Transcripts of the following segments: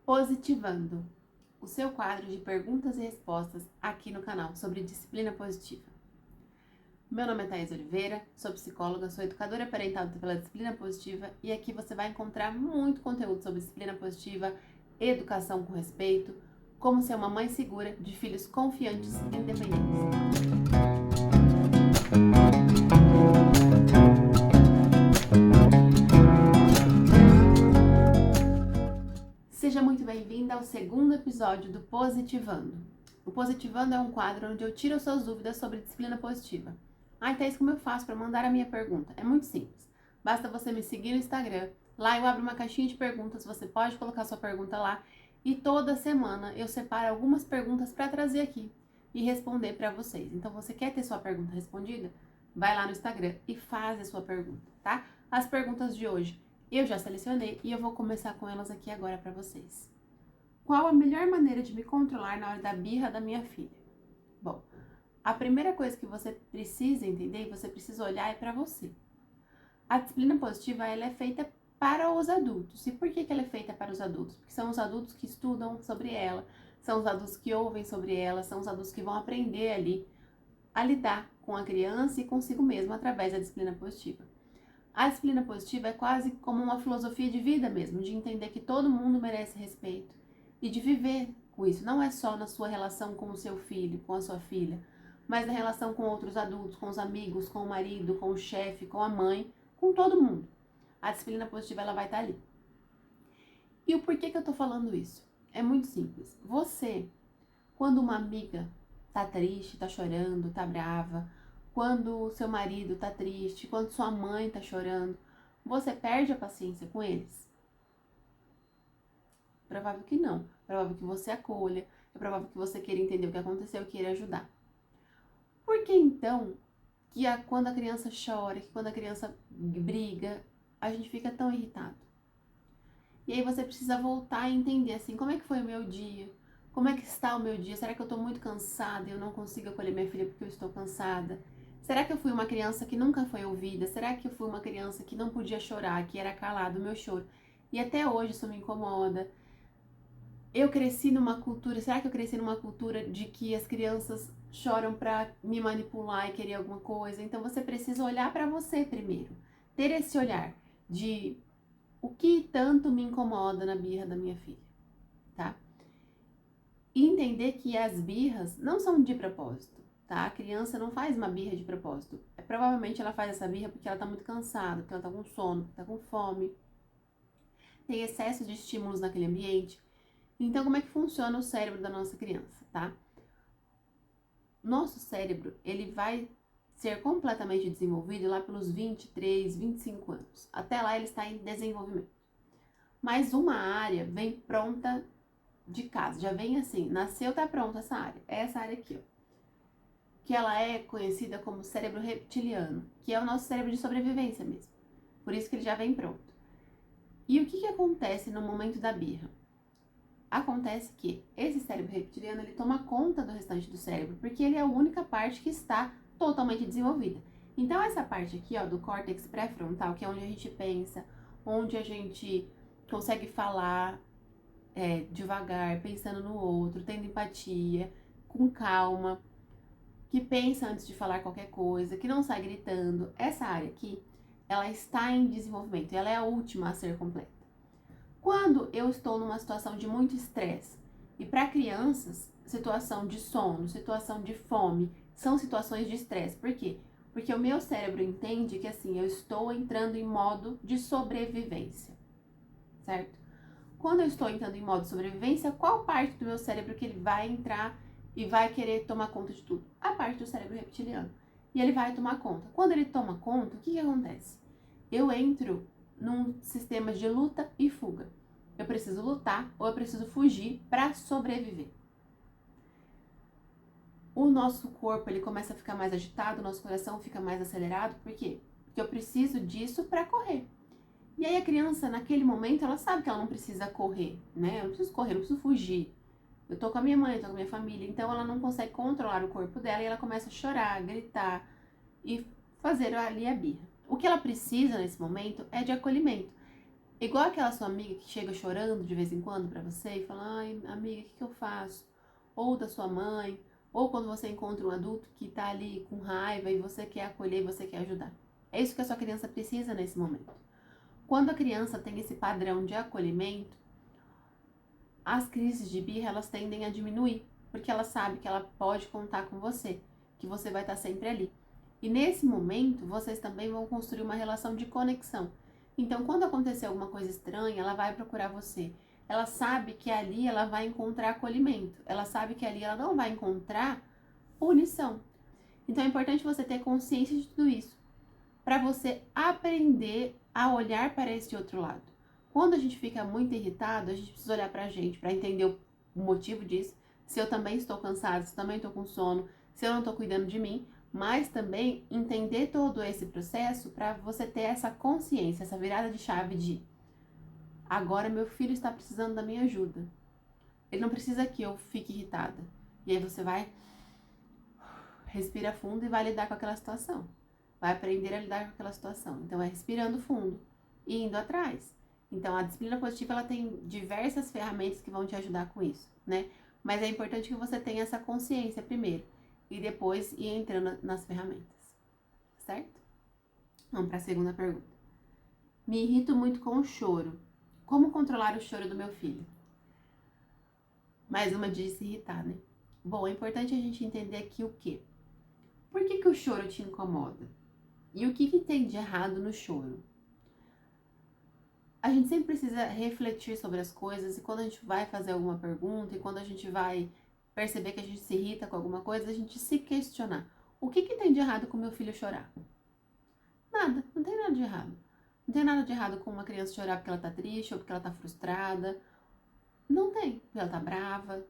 Positivando, o seu quadro de perguntas e respostas aqui no canal sobre disciplina positiva. Meu nome é Thaís Oliveira, sou psicóloga, sou educadora parental pela disciplina positiva e aqui você vai encontrar muito conteúdo sobre disciplina positiva, educação com respeito, como ser uma mãe segura de filhos confiantes e independentes. Seja muito bem-vinda ao segundo episódio do Positivando. O Positivando é um quadro onde eu tiro suas dúvidas sobre disciplina positiva. Thaís, como eu faço para mandar a minha pergunta? É muito simples. Basta você me seguir no Instagram. Lá eu abro uma caixinha de perguntas, você pode colocar sua pergunta lá. E toda semana eu separo algumas perguntas para trazer aqui e responder para vocês. Então, você quer ter sua pergunta respondida? Vai lá no Instagram e faz a sua pergunta, tá? As perguntas de hoje eu já selecionei e eu vou começar com elas aqui agora para vocês. Qual a melhor maneira de me controlar na hora da birra da minha filha? Bom, a primeira coisa que você precisa entender e você precisa olhar é para você. A disciplina positiva ela é feita para os adultos. E por que ela é feita para os adultos? Porque são os adultos que estudam sobre ela, são os adultos que ouvem sobre ela, são os adultos que vão aprender ali a lidar com a criança e consigo mesmo através da disciplina positiva. A disciplina positiva é quase como uma filosofia de vida mesmo, de entender que todo mundo merece respeito e de viver com isso. Não é só na sua relação com o seu filho, com a sua filha, mas na relação com outros adultos, com os amigos, com o marido, com o chefe, com a mãe, com todo mundo. A disciplina positiva ela vai estar ali. E o porquê que eu tô falando isso? É muito simples. Você, quando uma amiga tá triste, tá chorando, tá brava, quando o seu marido tá triste, quando sua mãe tá chorando, você perde a paciência com eles? Provável que não. Provável que você acolha, é provável que você queira entender o que aconteceu e queira ajudar. Por que então que quando a criança chora, que quando a criança briga, a gente fica tão irritado? E aí você precisa voltar e entender assim, como é que foi o meu dia? Como é que está o meu dia? Será que eu tô muito cansada e eu não consigo acolher minha filha porque eu estou cansada? Será que eu fui uma criança que nunca foi ouvida? Será que eu fui uma criança que não podia chorar, que era calado o meu choro? E até hoje isso me incomoda. Eu cresci numa cultura, será que eu cresci numa cultura de que as crianças choram para me manipular e querer alguma coisa? Então você precisa olhar para você primeiro. Ter esse olhar de o que tanto me incomoda na birra da minha filha, tá? E entender que as birras não são de propósito, tá? A criança não faz uma birra de propósito. Provavelmente ela faz essa birra porque ela tá muito cansada, porque ela tá com sono, porque tá com fome. Tem excesso de estímulos naquele ambiente. Então, como é que funciona o cérebro da nossa criança, tá? Nosso cérebro, ele vai ser completamente desenvolvido lá pelos 23, 25 anos. Até lá ele está em desenvolvimento. Mas uma área vem pronta de casa, já vem assim, nasceu, tá pronta essa área. É essa área aqui, ó. Que ela é conhecida como cérebro reptiliano, que é o nosso cérebro de sobrevivência mesmo. Por isso que ele já vem pronto. E o que acontece no momento da birra? Acontece que esse cérebro reptiliano, ele toma conta do restante do cérebro, porque ele é a única parte que está totalmente desenvolvida. Então essa parte aqui, ó, do córtex pré-frontal, que é onde a gente pensa, onde a gente consegue falar devagar, pensando no outro, tendo empatia, com calma, que pensa antes de falar qualquer coisa, que não sai gritando. Essa área aqui, ela está em desenvolvimento, ela é a última a ser completa. Quando eu estou numa situação de muito estresse, e para crianças, situação de sono, situação de fome, são situações de estresse. Por quê? Porque o meu cérebro entende que assim, eu estou entrando em modo de sobrevivência, certo? Quando eu estou entrando em modo de sobrevivência, qual parte do meu cérebro que ele vai entrar e vai querer tomar conta de tudo? A parte do cérebro reptiliano. E ele vai tomar conta. Quando ele toma conta, o que acontece? Eu entro num sistema de luta e fuga. Eu preciso lutar ou eu preciso fugir para sobreviver. O nosso corpo ele começa a ficar mais agitado, o nosso coração fica mais acelerado. Por quê? Porque eu preciso disso para correr. E aí a criança, naquele momento, ela sabe que ela não precisa correr, né? Eu não preciso correr, eu não preciso fugir. Eu tô com a minha mãe, eu tô com a minha família, então ela não consegue controlar o corpo dela e ela começa a chorar, gritar e fazer ali a birra. O que ela precisa nesse momento é de acolhimento. Igual aquela sua amiga que chega chorando de vez em quando pra você e fala, ai, amiga, o que eu faço? Ou da sua mãe, ou quando você encontra um adulto que tá ali com raiva e você quer acolher e você quer ajudar. É isso que a sua criança precisa nesse momento. Quando a criança tem esse padrão de acolhimento, as crises de birra, elas tendem a diminuir, porque ela sabe que ela pode contar com você, que você vai estar sempre ali. E nesse momento, vocês também vão construir uma relação de conexão. Então, quando acontecer alguma coisa estranha, ela vai procurar você. Ela sabe que ali ela vai encontrar acolhimento. Ela sabe que ali ela não vai encontrar punição. Então, é importante você ter consciência de tudo isso, para você aprender a olhar para esse outro lado. Quando a gente fica muito irritado, a gente precisa olhar pra gente, para entender o motivo disso. Se eu também estou cansado, se eu também estou com sono, se eu não estou cuidando de mim, mas também entender todo esse processo para você ter essa consciência, essa virada de chave de agora meu filho está precisando da minha ajuda. Ele não precisa que eu fique irritada. E aí você vai, respira fundo e vai lidar com aquela situação. Vai aprender a lidar com aquela situação. Então é respirando fundo e indo atrás. Então a disciplina positiva ela tem diversas ferramentas que vão te ajudar com isso, né? Mas é importante que você tenha essa consciência primeiro e depois ir entrando nas ferramentas, certo? Vamos para a segunda pergunta. Me irrito muito com o choro. Como controlar o choro do meu filho? Mais uma de se irritar, né? Bom, é importante a gente entender aqui o quê? Por que o choro te incomoda? E o que tem de errado no choro? A gente sempre precisa refletir sobre as coisas e quando a gente vai fazer alguma pergunta e quando a gente vai perceber que a gente se irrita com alguma coisa, a gente se questionar. O que tem de errado com meu filho chorar? Nada, não tem nada de errado. Não tem nada de errado com uma criança chorar porque ela tá triste ou porque ela tá frustrada. Não tem, porque ela tá brava.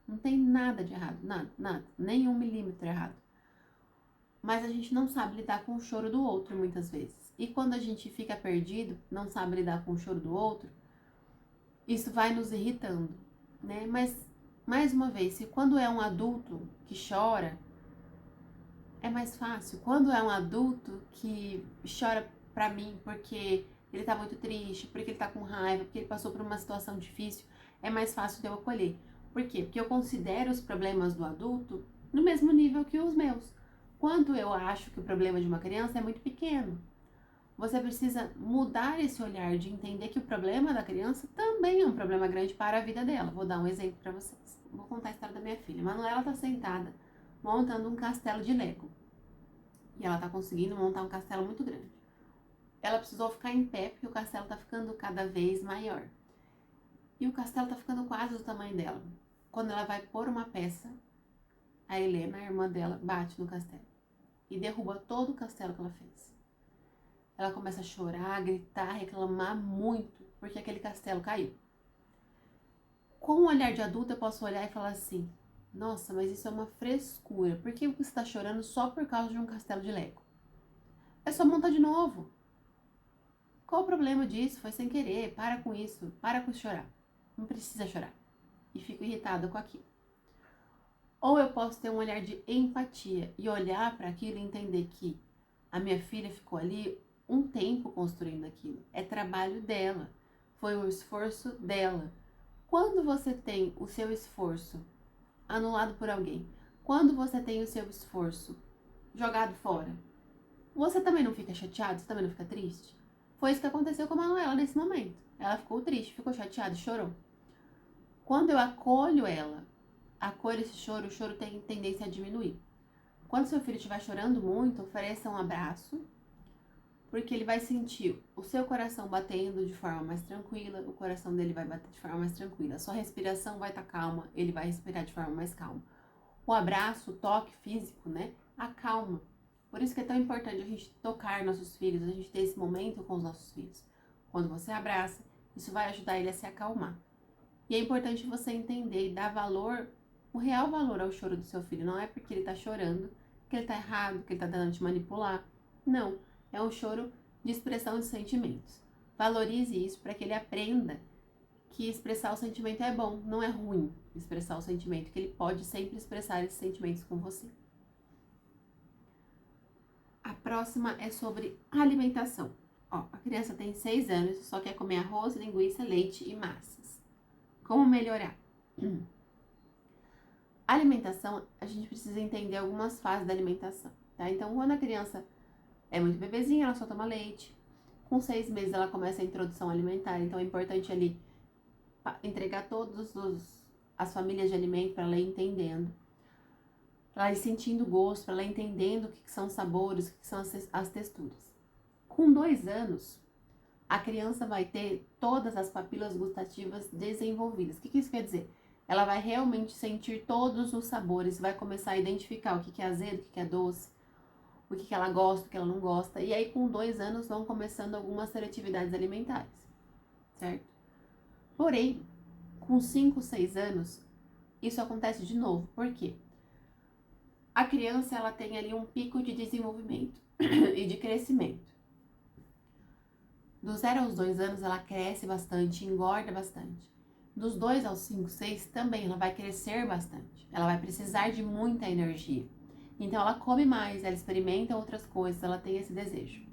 Não tem nada de errado, nada, nada, nem 1 milímetro errado. Mas a gente não sabe lidar com o choro do outro muitas vezes. E quando a gente fica perdido, não sabe lidar com o choro do outro, isso vai nos irritando, né? Mas, mais uma vez, se quando é um adulto que chora, é mais fácil. Quando é um adulto que chora pra mim porque ele tá muito triste, porque ele tá com raiva, porque ele passou por uma situação difícil, é mais fácil de eu acolher. Por quê? Porque eu considero os problemas do adulto no mesmo nível que os meus. Quando eu acho que o problema de uma criança é muito pequeno, você precisa mudar esse olhar de entender que o problema da criança também é um problema grande para a vida dela. Vou dar um exemplo para vocês. Vou contar a história da minha filha. Manuela está sentada montando um castelo de Lego. E ela está conseguindo montar um castelo muito grande. Ela precisou ficar em pé porque o castelo está ficando cada vez maior. E o castelo está ficando quase do tamanho dela. Quando ela vai pôr uma peça, a Helena, a irmã dela, bate no castelo e derruba todo o castelo que ela fez. Ela começa a chorar, a gritar, a reclamar muito, porque aquele castelo caiu. Com um olhar de adulta, eu posso olhar e falar assim, nossa, mas isso é uma frescura. Por que você está chorando só por causa de um castelo de Lego? É só montar de novo. Qual o problema disso? Foi sem querer, para com isso, para com chorar. Não precisa chorar. E fico irritada com aquilo. Ou eu posso ter um olhar de empatia e olhar para aquilo e entender que a minha filha ficou ali um tempo construindo aquilo. É trabalho dela. Foi o esforço dela. Quando você tem o seu esforço anulado por alguém, quando você tem o seu esforço jogado fora, você também não fica chateado? Você também não fica triste? Foi isso que aconteceu com a Manuela nesse momento. Ela ficou triste, ficou chateada e chorou. Quando eu acolho ela, acolho esse choro, o choro tem tendência a diminuir. Quando seu filho estiver chorando muito, ofereça um abraço, porque ele vai sentir o seu coração batendo de forma mais tranquila, o coração dele vai bater de forma mais tranquila, a sua respiração vai estar calma, ele vai respirar de forma mais calma. O abraço, o toque físico, né, acalma. Por isso que é tão importante a gente tocar nossos filhos, a gente ter esse momento com os nossos filhos. Quando você abraça, isso vai ajudar ele a se acalmar. E é importante você entender e dar valor, o real valor ao choro do seu filho. Não é porque ele tá chorando que ele tá errado, que ele tá tentando te manipular. Não, é um choro de expressão de sentimentos. Valorize isso para que ele aprenda que expressar o sentimento é bom, não é ruim expressar o sentimento, que ele pode sempre expressar esses sentimentos com você. A próxima é sobre alimentação. Ó, a criança tem 6 anos, só quer comer arroz, linguiça, leite e massas. Como melhorar? A alimentação, a gente precisa entender algumas fases da alimentação, tá? Então, quando a criança é muito bebezinha, ela só toma leite. Com 6 meses, ela começa a introdução alimentar, então é importante ali entregar todas as famílias de alimento para ela ir entendendo. Para ela ir sentindo gosto, para ela ir entendendo o que são os sabores, o que são as texturas. Com 2 anos, a criança vai ter todas as papilas gustativas desenvolvidas. O que isso quer dizer? Ela vai realmente sentir todos os sabores, vai começar a identificar o que é azedo, o que é doce, o que ela gosta, o que ela não gosta. E aí, com 2 anos, vão começando algumas seletividades alimentares, certo? Porém, com 5, 6 anos, isso acontece de novo. Por quê? A criança, ela tem ali um pico de desenvolvimento e de crescimento. Do 0 aos 2 anos, ela cresce bastante, engorda bastante. Dos 2 aos 5, 6 também, ela vai crescer bastante. Ela vai precisar de muita energia. Então, ela come mais, ela experimenta outras coisas, ela tem esse desejo.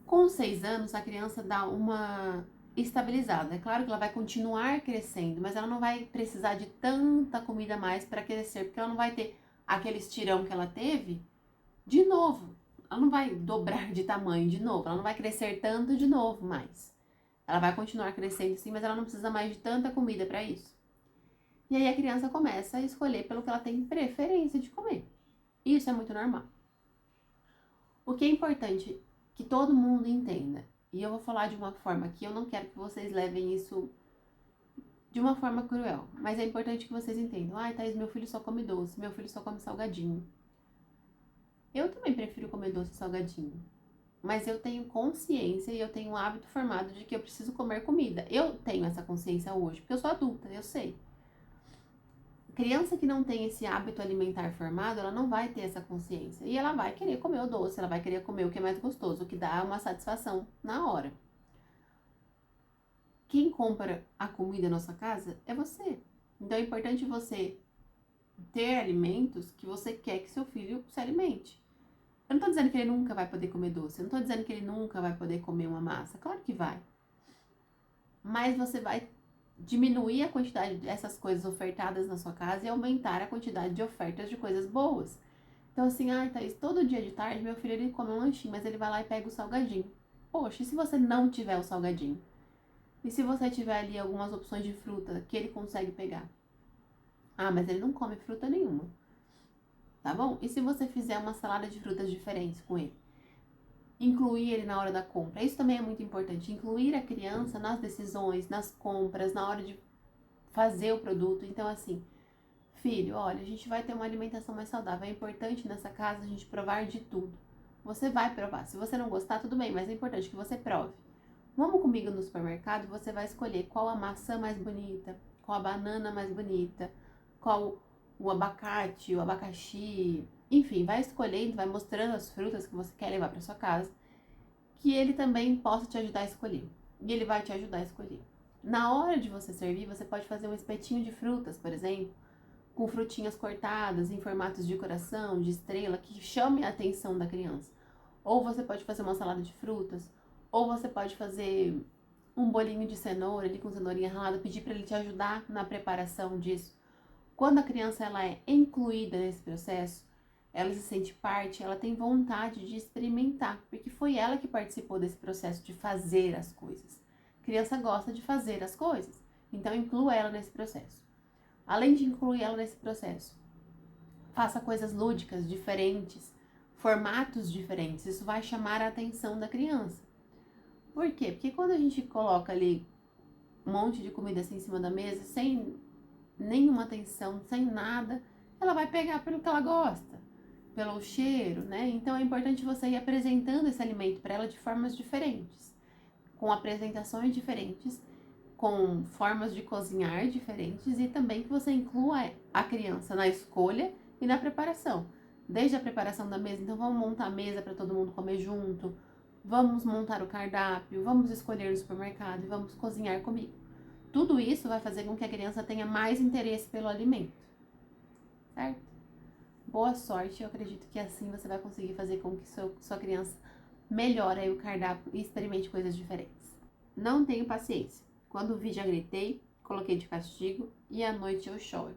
Com 6 anos, a criança dá uma estabilizada. É claro que ela vai continuar crescendo, mas ela não vai precisar de tanta comida mais para crescer, porque ela não vai ter aquele estirão que ela teve de novo. Ela não vai dobrar de tamanho de novo, ela não vai crescer tanto de novo mais. Ela vai continuar crescendo sim, mas ela não precisa mais de tanta comida para isso. E aí a criança começa a escolher pelo que ela tem preferência de comer. Isso é muito normal. O que é importante que todo mundo entenda, e eu vou falar de uma forma que eu não quero que vocês levem isso de uma forma cruel, mas é importante que vocês entendam. Ai, Thaís, meu filho só come doce, meu filho só come salgadinho. Eu também prefiro comer doce e salgadinho, mas eu tenho consciência e eu tenho um hábito formado de que eu preciso comer comida. Eu tenho essa consciência hoje, porque eu sou adulta, eu sei. Criança que não tem esse hábito alimentar formado, ela não vai ter essa consciência. E ela vai querer comer o doce, ela vai querer comer o que é mais gostoso, o que dá uma satisfação na hora. Quem compra a comida na sua casa é você. Então é importante você ter alimentos que você quer que seu filho se alimente. Eu não tô dizendo que ele nunca vai poder comer doce, eu não tô dizendo que ele nunca vai poder comer uma massa. Claro que vai. Mas você vai diminuir a quantidade dessas coisas ofertadas na sua casa e aumentar a quantidade de ofertas de coisas boas. Então assim, ai Thaís, todo dia de tarde meu filho ele come um lanchinho, mas ele vai lá e pega o salgadinho. Poxa, e se você não tiver o salgadinho? E se você tiver ali algumas opções de fruta que ele consegue pegar? Ah, mas ele não come fruta nenhuma. Tá bom? E se você fizer uma salada de frutas diferentes com ele? Incluir ele na hora da compra. Isso também é muito importante. Incluir a criança nas decisões, nas compras, na hora de fazer o produto. Então, assim, filho, olha, a gente vai ter uma alimentação mais saudável. É importante nessa casa a gente provar de tudo. Você vai provar. Se você não gostar, tudo bem, mas é importante que você prove. Vamos comigo no supermercado e você vai escolher qual a maçã mais bonita, qual a banana mais bonita, qual o abacate, o abacaxi, enfim, vai escolhendo, vai mostrando as frutas que você quer levar para sua casa, que ele também possa te ajudar a escolher. E ele vai te ajudar a escolher. Na hora de você servir, você pode fazer um espetinho de frutas, por exemplo, com frutinhas cortadas em formatos de coração, de estrela, que chame a atenção da criança. Ou você pode fazer uma salada de frutas, ou você pode fazer um bolinho de cenoura ali com cenourinha ralada, pedir para ele te ajudar na preparação disso. Quando a criança ela é incluída nesse processo, ela se sente parte, ela tem vontade de experimentar, porque foi ela que participou desse processo de fazer as coisas. A criança gosta de fazer as coisas, então inclua ela nesse processo. Além de incluir ela nesse processo, faça coisas lúdicas, diferentes, formatos diferentes. Isso vai chamar a atenção da criança. Por quê? Porque quando a gente coloca ali um monte de comida assim em cima da mesa, sem nenhuma atenção, sem nada, ela vai pegar pelo que ela gosta, pelo cheiro, né? Então é importante você ir apresentando esse alimento para ela de formas diferentes, com apresentações diferentes, com formas de cozinhar diferentes e também que você inclua a criança na escolha e na preparação. Desde a preparação da mesa, então vamos montar a mesa para todo mundo comer junto, vamos montar o cardápio, vamos escolher no supermercado e vamos cozinhar comigo. Tudo isso vai fazer com que a criança tenha mais interesse pelo alimento, certo? Boa sorte, eu acredito que assim você vai conseguir fazer com que sua criança melhore aí o cardápio e experimente coisas diferentes. Não tenho paciência. Quando vi, já gritei, coloquei de castigo e à noite eu choro.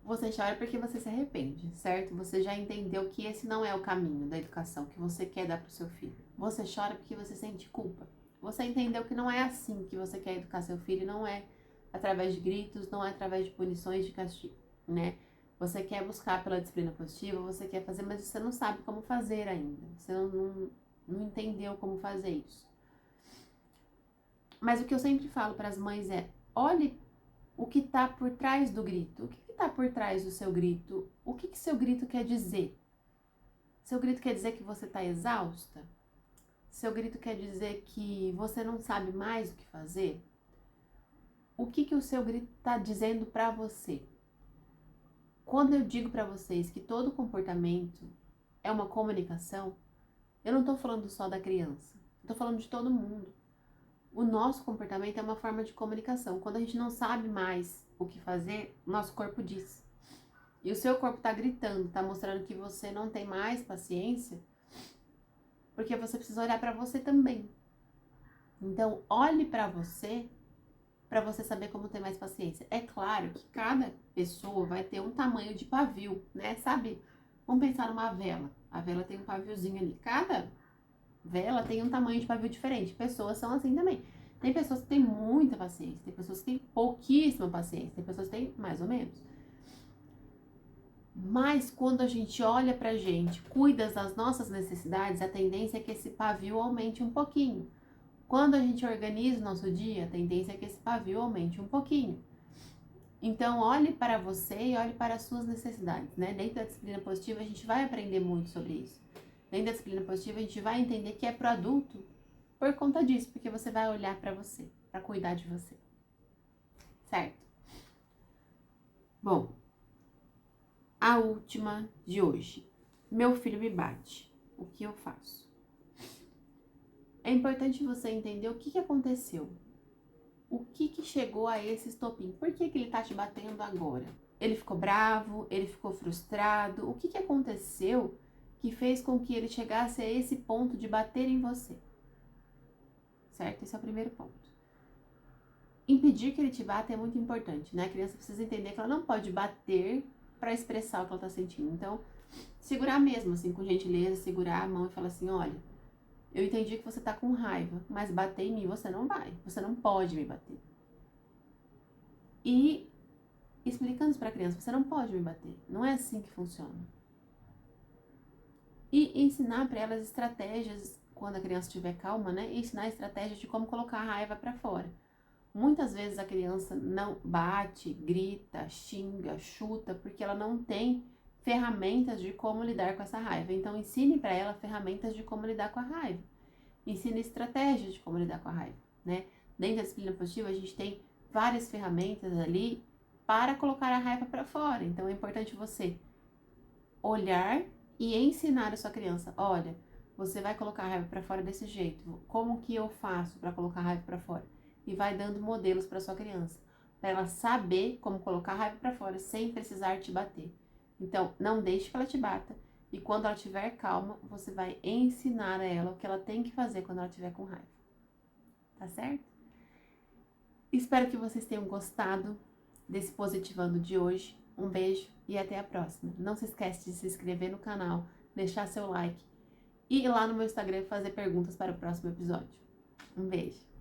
Você chora porque você se arrepende, certo? Você já entendeu que esse não é o caminho da educação que você quer dar para o seu filho. Você chora porque você sente culpa. Você entendeu que não é assim que você quer educar seu filho, não é através de gritos, não é através de punições, de castigo, né? Você quer buscar pela disciplina positiva, você quer fazer, mas você não sabe como fazer ainda. Você não entendeu como fazer isso. Mas o que eu sempre falo para as mães é: olhe o que está por trás do grito. O que está por trás do seu grito? O que seu grito quer dizer? Seu grito quer dizer que você está exausta? Seu grito quer dizer que você não sabe mais o que fazer? O que o seu grito está dizendo para você? Quando eu digo para vocês que todo comportamento é uma comunicação, eu não estou falando só da criança, estou falando de todo mundo. O nosso comportamento é uma forma de comunicação. Quando a gente não sabe mais o que fazer, nosso corpo diz. E o seu corpo está gritando, está mostrando que você não tem mais paciência, porque você precisa olhar para você também. Então, olhe para você saber como ter mais paciência. É claro que cada pessoa vai ter um tamanho de pavio, né? Sabe? Vamos pensar numa vela. A vela tem um paviozinho ali. Cada vela tem um tamanho de pavio diferente. Pessoas são assim também. Tem pessoas que têm muita paciência, tem pessoas que têm pouquíssima paciência, tem pessoas que têm mais ou menos. Mas quando a gente olha pra gente, cuida das nossas necessidades, a tendência é que esse pavio aumente um pouquinho. Quando a gente organiza o nosso dia, a tendência é que esse pavio aumente um pouquinho. Então, olhe para você e olhe para as suas necessidades, né? Dentro da disciplina positiva, a gente vai aprender muito sobre isso. Dentro da disciplina positiva, a gente vai entender que é pro adulto por conta disso, porque você vai olhar para você, para cuidar de você. Certo? Bom, a última de hoje. Meu filho me bate. O que eu faço? É importante você entender o que aconteceu. O que chegou a esse estopim? Por que ele tá te batendo agora? Ele ficou bravo? Ele ficou frustrado? O que aconteceu que fez com que ele chegasse a esse ponto de bater em você? Certo? Esse é o primeiro ponto. Impedir que ele te bata é muito importante, né? A criança precisa entender que ela não pode bater para expressar o que ela tá sentindo. Então, segurar mesmo, assim, com gentileza, segurar a mão e falar assim: olha, eu entendi que você tá com raiva, mas bater em mim você não vai. Você não pode me bater. E explicando isso pra criança: você não pode me bater. Não é assim que funciona. E ensinar para elas estratégias, quando a criança estiver calma, né? Ensinar estratégias de como colocar a raiva para fora. Muitas vezes a criança não bate, grita, xinga, chuta, porque ela não tem ferramentas de como lidar com essa raiva. Então, ensine para ela ferramentas de como lidar com a raiva. Ensine estratégias de como lidar com a raiva, né? Dentro da disciplina positiva, a gente tem várias ferramentas ali para colocar a raiva para fora. Então, é importante você olhar e ensinar a sua criança: olha, você vai colocar a raiva para fora desse jeito. Como que eu faço para colocar a raiva para fora? E vai dando modelos para sua criança, para ela saber como colocar a raiva para fora sem precisar te bater. Então, não deixe que ela te bata, e quando ela estiver calma, você vai ensinar a ela o que ela tem que fazer quando ela estiver com raiva. Tá certo? Espero que vocês tenham gostado desse Positivando de hoje. Um beijo e até a próxima. Não se esquece de se inscrever no canal, deixar seu like e ir lá no meu Instagram fazer perguntas para o próximo episódio. Um beijo!